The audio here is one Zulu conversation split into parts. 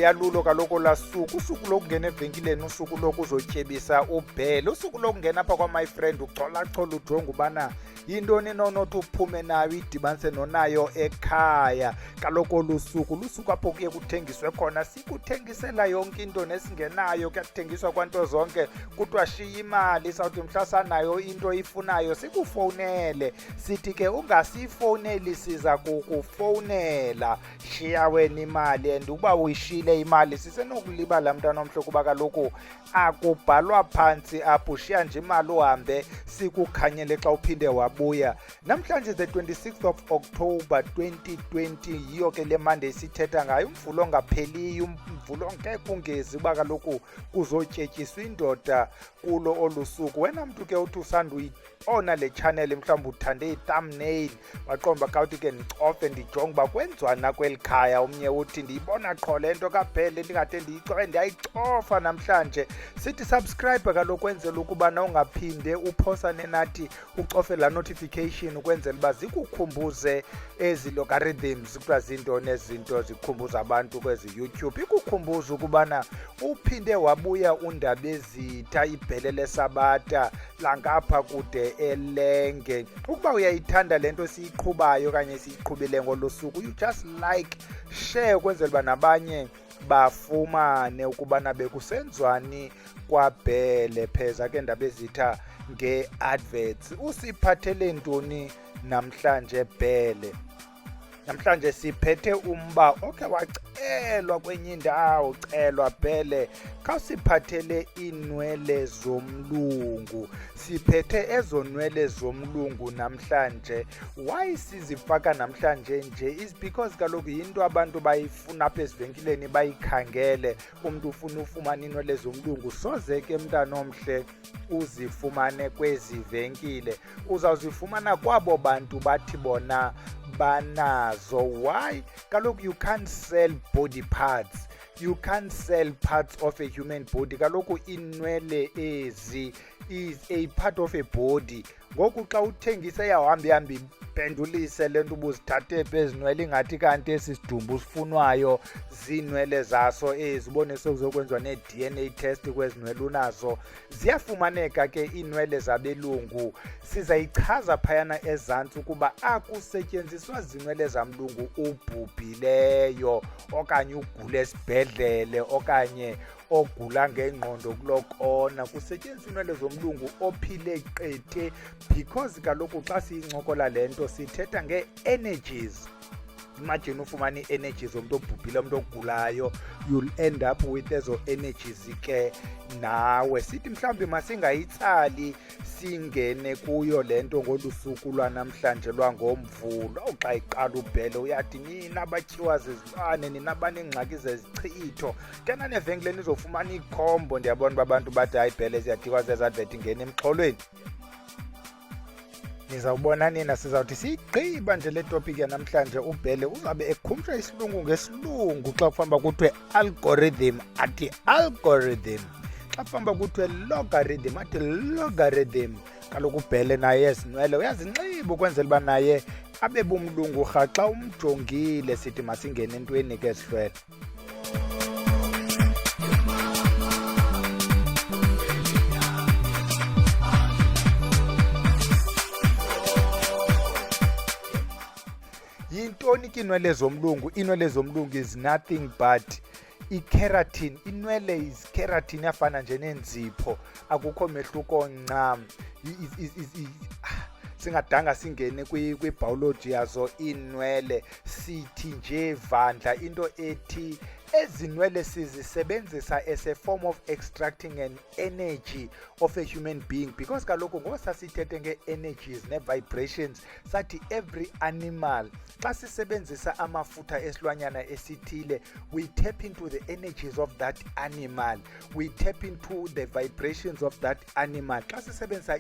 liyalulo kaloku lasuku, usuku lokungena evenkileni, usuku lokuzotyebisa ubhele, usuku lokungena apha kwa-my friend ucolacola ujonga ubana yintoni nonothi uphume nayo idibanise nonayo ekhaya. Kaloku lusuku apho kuye kuthengiswe khona, sikuthengisela yonke into nesingenayo, kuyathengiswa kwanto zonke, kuthiwa shiya imali, sawuthi mhla sanayo into ifunayo sikufowunele, sithi ke ungasifowuneli siza kukufowunela, shiya wena imali. And uba uyishile imali sisenokulibala mntana omhle kuba kaloku akubhalwa phantsi apho, shiya nje imali uhambe sikukhanyele xa uphinde wabuya. Namhlanje the 26th of October 2020 yiyo ke le Monday sithetha ngayo, umvulo ongapheliyo, umvulo ngeke ungezi uba kaloku kuzotyetyiswa indoda kulo olusuku. Wena mntu ke uthi usanduyibona le channel mhlawumbi uthande i-thumbnail waqomba kawuthi ke ndicofe ndijonge uba kwenziwana kweli khaya, omnye uthi ndiyibona qho le nto kaBhele ndingade ndiyicofe, ndiyayicofa namhlanje. Sithi subscribe kaloku kwenzela ukuba na ungaphinde uphosane nathi, ucofe la notification ukwenzela uba zikukhumbuze ezi logarithms, kuthiwa zinto nezinto zikhumbuza abantu kwezi YouTube, ikukhumbuza ukubana uphinde wabuya undabezitha ibhele lesabata langapha kude elenge. Ukuba uyayithanda le nto siyiqhubayo okanye siyiqhubile ngolusuku, you just like, share kwenzela uba nabanye bafumane ukubana bekusenzwani kwaBhele. Pheza ke ndabezitha nge-adverts. Usiphathele ntoni namhlanje Bhele? Namhlanje siphethe umba okhe wacelwa kwenye indawo, celwa Bhele, khawusiphathele iinwele zomlungu. Siphethe ezo nwele zomlungu namhlanje. Why sizifaka namhlanje nje is because kaloku yinto abantu bayifuna apha ezivenkileni, bayikhangele. Umntu ufuna ufumana iinwele zomlungu, soze ke mntana omhle uzifumane kwezi venkile, uzawuzifumana kwabo bantu bathi bona banazo. Why? Kaloku you can't sell body parts, you can't sell parts of a human body. Kaloku inwele ezi is a part of a body. Ngoku xa uthengisa yahamba pendulise le nto ubuzithathe bezinwele ingathi kanti esi sidumbu sifunwayo ziinwele zaso ezibone sekuzokwenziwa ne-DNA test kwezinwele unazo. Ziyafumaneka ke iinwele zabelungu, sizayichaza phayana ezantsi ukuba akusetyenziswa zinwele zamlungu ubhubhileyo okanye ugula esibhedlele okanye ogula ngengqondo kulokona. Kusetyenziswa inwele zomlungu ophile qete, because kaloku xa siyincokola le nto sithetha ngee-energies. Imagine ufumane ii-energies zomntu obhubhile, umntu ogulayo, you'll end up with ezo energies ke nawe. Sithi mhlawumbi masingayitsali singene kuyo le nto ngolu suku lwanamhlanje lwangomvulo. Xa iqala uBhele uyathi nina abatyiwa zezilwane, nina abaneengxaki zezichitho, tena nevenkileni izofumana ikhombo. Ndiyabona uba abantu bathi hayi Bhele ziyadikwa zezadvethi ngena emxholweni. Nizawubona nina, sizawuthi siyigqiba nje le topic yanamhlanje. uBhele uzabe ekhumsha isilungu ngesilungu. Xa kufanele kuthiwe algorithm athi algorithm, xa kufanele kuthiwe logarithm athi logarithm. Kaloku uBhele naye ezinwele uyazinxiba ukwenzela uba naye abe bumlungu rhaxa umjongile. Sithi masingene entweni ke sihlwele. Yintoni ke inwele zomlungu? Inwele zomlungu is nothing but i-keratin. Inwele is keratin, yafana nje nenzipho, akukho mehluko ncam. Singadanga singene kwi-biology yazo iinwele, sithi nje vandla into ethi ezi nwele sizisebenzisa as a form of extracting an energy of a human being, because kaloku ngosasithethe ngee-energies ne-vibrations sathi every animal xa sisebenzisa amafutha esilwanyana esithile, we tap into the energies of that animal, we tap into the vibrations of that animal. Xa sisebenzisa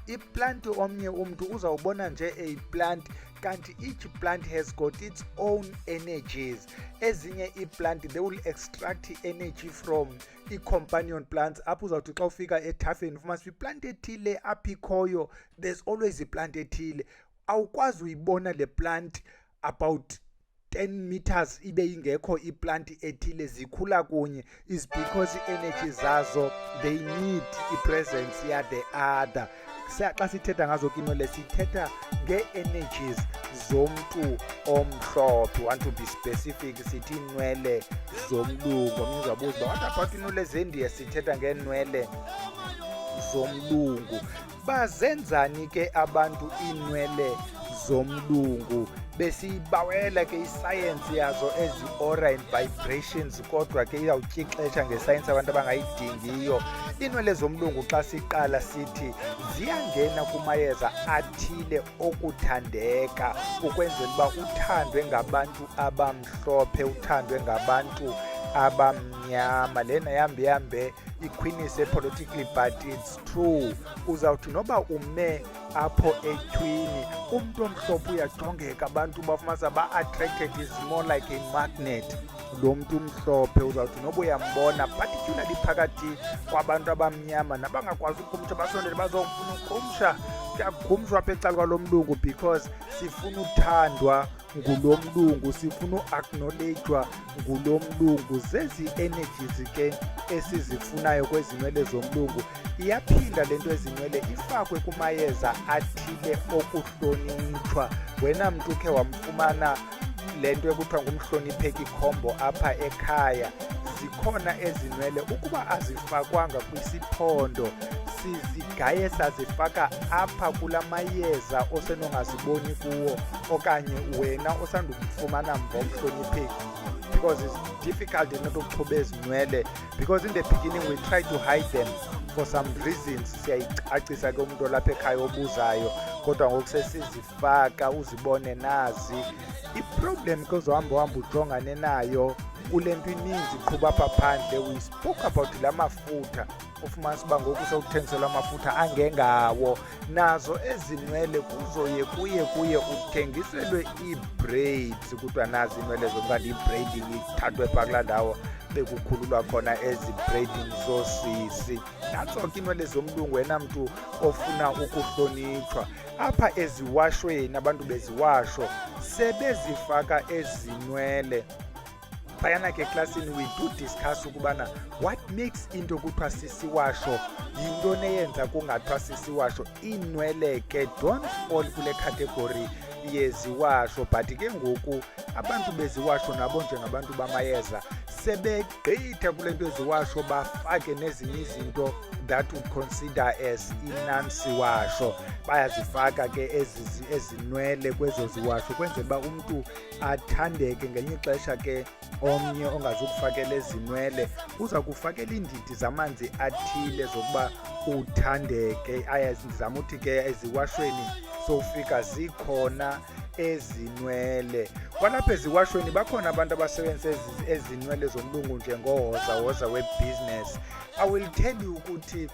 i-plant omnye umntu uzawubona nje a-plant, kanti each plant has got its own energies. Ezinye i-plant they will extract energy from i-companion plants. Apho uzawuthi xa ufika ethafeni ufumana i-plant ethile apha ikhoyo, there's always i-plant ethile. Awukwazi uyibona le plant about 10 meters ibe ingekho iplanti ethile zikhula kunye is because ii-energy zazo they need i-presence ya the other. Xa sithetha ngazo ke Inwele sithetha ngee-energies zomntu omhlophe. Want to be specific, sithi iinwele zomlungu. Omnye uzabuza uba what about iinwele zendiya? Sithetha ngeenwele zomlungu. Bazenzani ke abantu iinwele zomlungu? Besiyibawela ke isayensi yazo ezi-aura and vibrations, kodwa ke iyawutyixesha ngesayensi abantu abangayidingiyo. Iinwele zomlungu xa siqala sithi ziyangena kumayeza athile okuthandeka ukwenzela uba uthandwe ngabantu abamhlophe, uthandwe ngabantu abamnyama. Lena yambe iqhinise politically, but it's true. Uzawuthi noba ume apho etyhwini umntu omhlophe uyajongeka, abantu bafumanisa ba-attracted, is more like a magnet. Lo mntu umhlophe uzawuthi noba uyambona, particularly phakathi kwabantu abamnyama nabangakwazi ukumtsha basondele bazofuna ukumsha, kuyagumshwa apha ecala kwalo mlungu because sifuna uthandwa ngulo mlungu, sifuna uacknowledgwa ngulo mlungu. Zezi energies ke esizifunayo kwezi nwele zomlungu. Iyaphinda le nto ezinwele ifakwe kumayeza athile okuhlonitshwa. Wena mntu khe wamfumana le nto ekuthiwa ngumhlonipheki khombo apha ekhaya, zikhona ezinwele ukuba azifakwanga kwisiphondo sizigaye sazifaka apha kula mayeza osenongaziboni kuwo, okanye wena osandukufumana ngomhlonipheki, because it's difficult not ukuxhuba ezinwele, because in the beginning we try to hide them for some reasons. Siyayicacisa ke umuntu olapha ekhaya obuzayo, kodwa ngoku sesizifaka uzibone nazi. I-problem ke uzohamba ujongane nayo kule nto ininzi iqhuba apha phandle. We spoke about la mafutha, ufumanisa uba ngoku sewuthengiselwa amafutha angengawo. Nazo ezinwele kuzoye kuye uthengiselwe ii-braids, kuthiwa nazi iinwele zokanti i-braiding ithathwe phaa kulaa ndawo bekukhululwa khona ezi-braiding zoosisi. Natso ke iinwele zomlungu wena mntu ofuna ukuhlonitshwa. Apha eziwashweni abantu beziwasho sebezifaka ezinwele. Phayana ke eklasini we do discuss ukubana what makes into kuthiwa sisiwasho, yintoni eyenza kungathiwa sisiwasho. Iinwele ke don't fall kule category yeziwasho, but ke ngoku abantu beziwasho nabo njengabantu bamayeza sebegqitha kule nto eziwasho bafake nezinye izinto that would consider as inansiwasho. Bayazifaka ke ezinwele kwezo ziwasho kwenzela uba umntu athandeke. Ngenye ixesha ke omnye ongazukufakela ezinwele uza kufakela iindidi zamanzi athile zokuba uthandeke. Ayazama uthi ke eziwashweni sowufika zikhona ezinwele. Kwalapha eziwashweni bakhona abantu abasebenzisa ezinwele zomlungu njengohoza we-business. I will tell you ukuthi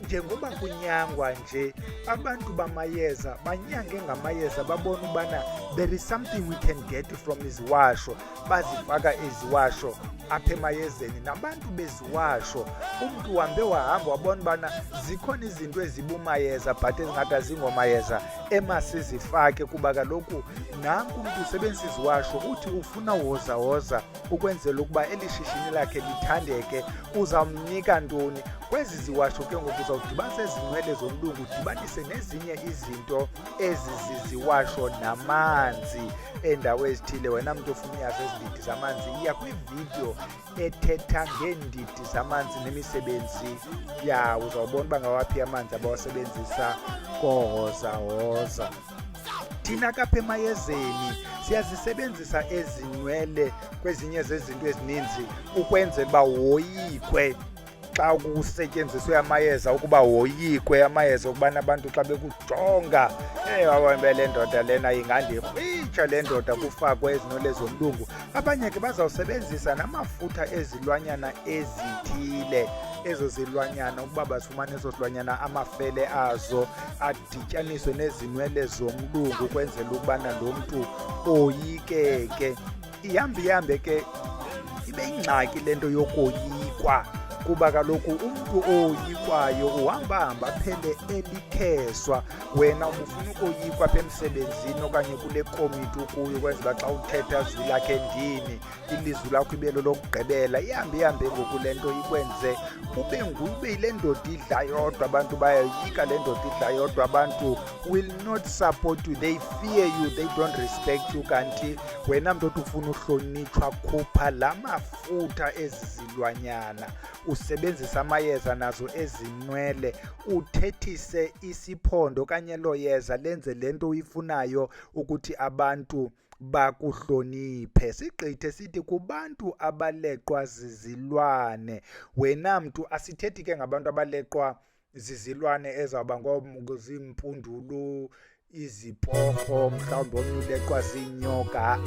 njengoba kunyangwa nje abantu bamayeza banyange ngamayeza, babona ubana there is something we can get from iziwasho, bazifaka iziwasho apha emayezeni. Nabantu beziwasho umntu wahamba wabona ubana zikhona izinto ezibumayeza but ezingathi azingomayeza emasizifake, kuba kaloku nanku umntu usebenzisa iziwasho uthi ufuna uhoza ukwenzela ukuba eli shishini lakhe lithandeke. Uzamnika ntoni? Kwezi ziwasho ke ngoku uzawudibanisa ezinwele zomlungu, udibanise nezinye izinto eziziziwasho namanzi endawo ezithile. Wena mntu ofuna uyazi ezindidi zamanzi, iya kwividiyo ethetha ngeendidi zamanzi nemisebenzi yawo. Uzawubona uba ngawaphi amanzi abawasebenzisa kohoza. Thina kapha emayezeni siyazisebenzisa ezinwele kwezinye zezinto ezininzi ukwenzela uba woyikwe xa kusetyenziswe amayeza, ukuba woyikwe amayeza ukubana abantu xa bekujonga wawembe le ndoda lena ingandirhwitsha le ndoda, kufakwe ezinwele zomlungu. Abanye ke bazawusebenzisa namafutha ezilwanyana ezithile. Ezo zilwanyana ukuba bazifumane ezo zilwanyana amafele azo adityaniswe nezinwele zomlungu ukwenzela ukubana lo mntu oyikeke. Ihambe ke ibe yingxaki le nto yokoyikwa kuba kaloku umntu owoyikwayo uhamba aphele elikheswa. Wena ubufuna ukoyikwa apha emsebenzini okanye kule komiti ukuyo kwenzela xa uthetha zwi lakhe ndini ilizwi lakho ibelo lokugqibela ihambe ngoku le nto ikwenze ube yile ndoda idla yodwa. Abantu bayoyika le ndoda idla yodwa. Abantu will not support you, they fear you, they don't respect you. Kanti wena mntu othi ufuna uhlonitshwa, khupha la mafutha ezizilwanyana, usebenzisa amayeza nazo ezinwele, uthethise isiphondo okanye lo yeza lenze le nto uyifunayo ukuthi abantu bakuhloniphe. Sigqithe sithi kubantu abaleqwa zizilwane. Wena mntu asithethi ke ngabantu abaleqwa zizilwane ezawuba ngozimpundulu, iziporho, mhlawumbi omnye uleqwa ziinyoka.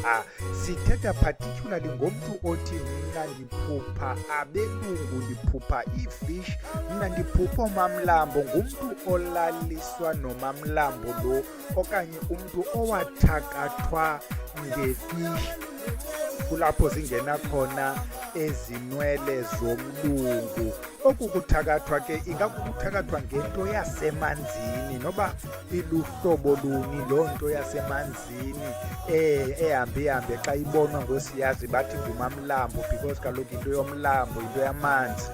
Sithetha particularly ngomntu othi mna ndiphupha abelungu, ndiphupha iifish, mna ndiphupha omamlambo. Ngumntu olaliswa nomamlambo lo, okanye umntu owathakathwa ngefish. Kulapho zingena khona ezinwele zomlungu. Oku kuthakathwa ke ingakukuthakathwa ngento yasemanzini, noba iluhlobo luni loo nto yasemanzini ehambe xa ibonwa ngosiyazi bathi ngumamlambo, because kaloku into yomlambo yinto yamanzi.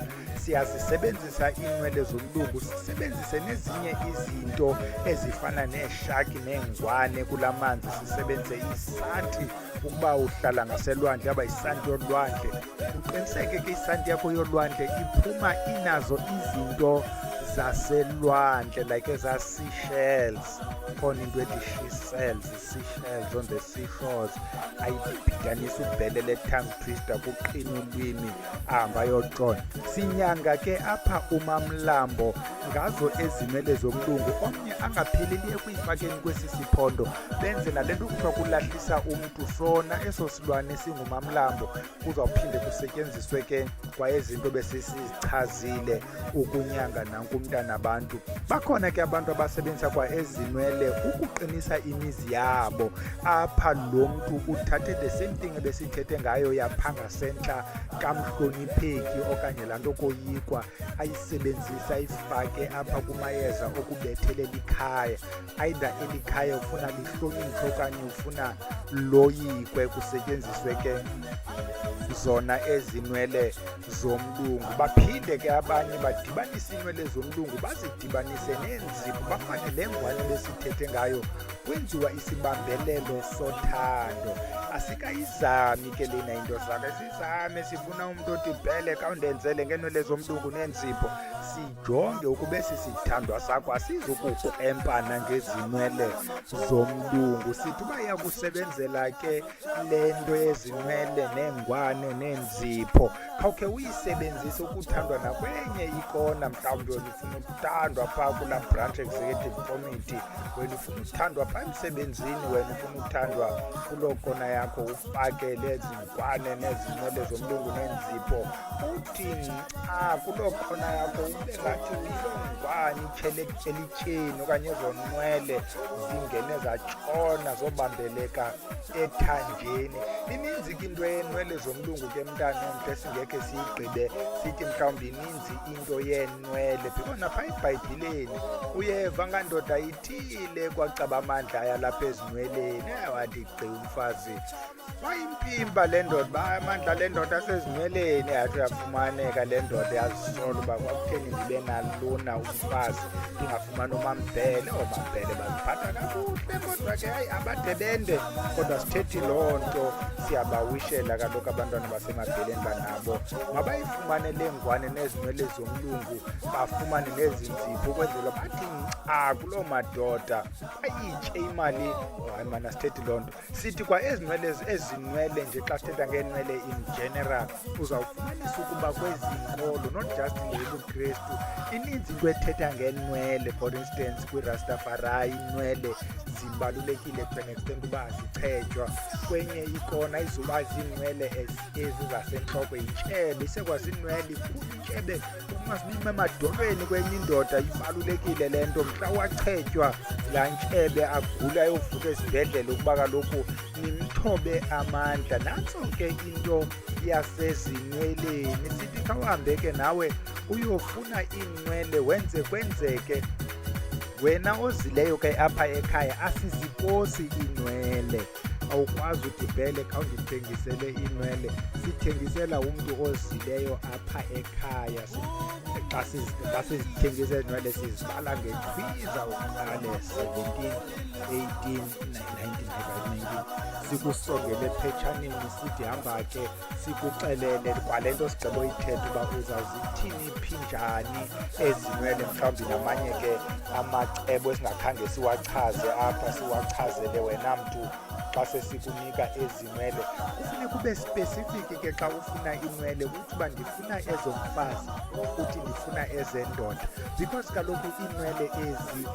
Siyazisebenzisa iinwele zomlungu, sisebenzise nezinye izinto ezifana neeshaki neengwane kulaa manzi. Sisebenzise isanti ukuba uhlala ngaselwandle, yaba yisanti yolwandle. Uqiniseke ke isanti yakho yolwandle iphuma inazo izinto zaselwandle, like ezaa seashells. Khona into ethi seashells on the seashores. Ayibhidanisa ubhelele tongue twister, kuqina ulwimi ahamba yoqona. Sinyanga ke apha umamlambo ngazo ezinwele zomlungu. Omnye angapheleli ekuyifakeni kwesi siphondo, benze nale nto kuthiwa kulahlisa umntu. Sona eso silwane singumamlambo kuzawuphinde kusetyenziswe ke kwa ezinto besisichazile ukunyanga nanku umntana abantu. Bakhona ke abantu abasebenzisa kwa ezinwele ukuqinisa imizi yabo. Apha lo mntu uthathe the same thing ebesithethe ngayo yaphanga sentla kamhlonipheki okanye laa nto koyikwa, ayisebenzisa ayifake apha kumayeza okubethelela ikhaya. Either eli khaya ufuna lihlonitshwe okanye ufuna loyikwe, kusetyenziswe ke zona ezinwele zomlungu. Baphinde ke abanye badibanise iinwele zomlungu bazidibanise neenzipho, bafane le ngwane besithethe ngayo. Kwenziwa isibambelelo sothando. Asikayizami ke lena into zakhe, sizame sifuna umntu othi bhele kawundenzele ngenwele zomlungu neenzipho. Sijonge ukuba sisithandwa sakho asizukukrempana ngezinwele zomlungu. Sithi uba iyakusebenzela ke le nto yezinwele neengwane neenzipho, khawukhe uyisebenzise ukuthandwa nakwenye ikona. Mhlawumbi wena ufuna ukuthandwa phaa kulaa branch executive committee, wena ufuna uthandwa phaa emsebenzini, wena ufuna uthandwa kuloo kona yakho, ufake lezi ngwane nezinwele zomlungu neenzipho. Uthi kuloo kona yakho ube ngathi uyiloo ngwane itshele elitsheni, okanye ezo nwele zingene zatshona zobambeleka ethanjeni. Ininzi ke into yeenwele zomlungu ke mntana omhle, singekhe siyigqibe sithi mhlawumbi ininzi into yeenwele. Because napha eBhayibhileni uyeva ngandoda ithile kwacaba amandla yalapha ezinweleni. Wathi gqi umfazi wayimpimba le ndoda, uba amandla le ndoda asezinweleni. Yathi yafumaneka le ndoda yazisola uba kwakutheni ndibe nalona umfazi ndingafumani omambhele. Oomambhele baziphatha kakuhle, kodwa ke hayi abadebende. Kodwa sithethi loo nto, siyabawishela kaloku abantwana basemabheleni banabo mabayifumane le ngwane nezinwele zomlungu, bafumane nezinzipho ukwenzela bathi kuloo madoda bayitye imali. Hayi mana sithethi loo nto, sithi kwa ezinwele nje xa sithetha ngeenwele in general, uzawufumanisa ukuba kwezi nkolo, not just ngeyobuKristu, ininzi into ethetha ngeenwele. For instance, kwiRastafari iinwele zibalulekile to an extent uba zichetywa. Kwenye ikona izuba ziinwele ezi zasentloko yintshebe, isekwa ziinwele ikhulu intshebe umasibime emadolweni kwenye indoda. Ibalulekile le nto, mhla wachetywa laa ntshebe agula ayovuka esibhedlele ukuba kaloku nimthobe amandla. Nantso ke into yasezinweleni. Sithi khawuhambe ke nawe uyofuna iinwele wenze kwenzeke. Wena ozileyo ke apha ekhaya asiziposi iinwele, awukwazi udibhele khawundithengisele iinwele. Sithengisela umntu ozileyo apha ekhaya. Xa sizithengisa iinwele sizibala ngetwiza uqale 17, 18, 19. Sikusongele ephetshaneni sithi hamba ke sikuxelele kwale nto sigqiba uyithetha uba uzawuzithini phi njani ezi nwele, mhlawumbi namanye ke amacebo esingakhange siwachaze apha siwachazele wena mntu. Xa sesikunika ezi nwele kufuneka ube specific ke xa ufuna iinwele, uthi uba ndifuna ezomfazi, uthi ndifuna ezendoda, because kaloku iinwele ezi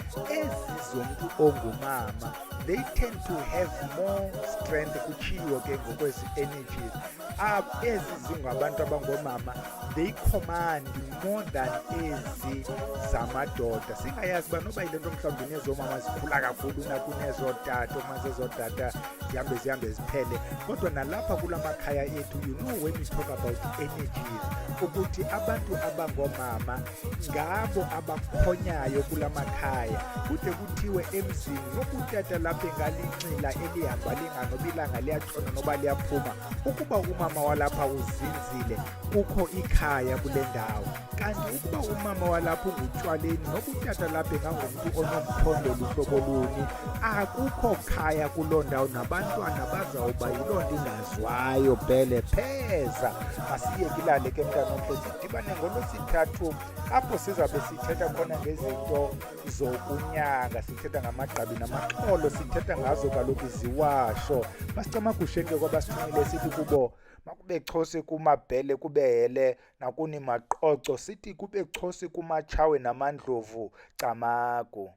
zomntu ongumama they tend to have more strength, kutshiwo ke ngokwezi energies. Ezi zingabantu abangoomama they command more than ezi zamadoda. Singayazi uba noba yile nto mhlawumbi nezomama zikhula kakhulu kunezootata, umazezotata zihambe ziphele, kodwa nalapha kula makhaya ethu, you know, when we talk about energies, ukuthi abantu abangoomama ngabo abakhonyayo kula makhaya. Kude kuthiwe emzini nokutata lapha engalincila elihamba linganobilanga liyatshona noba liyaphuma, ukuba umama walapha uzinzile kukho ikhaya kule ndawo. Kanti ukuba umama walapha ungutshwaleni nokutata lapha engangumntu onomthondo luhlobo luni, akukho khaya kuloo ndawo, nabantwana bazawuba yiloo nto ingazwayo bhele pheza. Masiyekilale ke mntanomhle, sidibane ngoLwesithathu apho sizawube sithetha khona ngezinto zokunyanga, sithetha ngamagqabi namaxolo, sithetha ngazo kaloku iziwasho. Masicamagushe ke kwabasithumile sithi kubo makube chosi kumabhele kubehele nakuni maqoco, sithi kube chosi kumatshawe namandlovu camagu.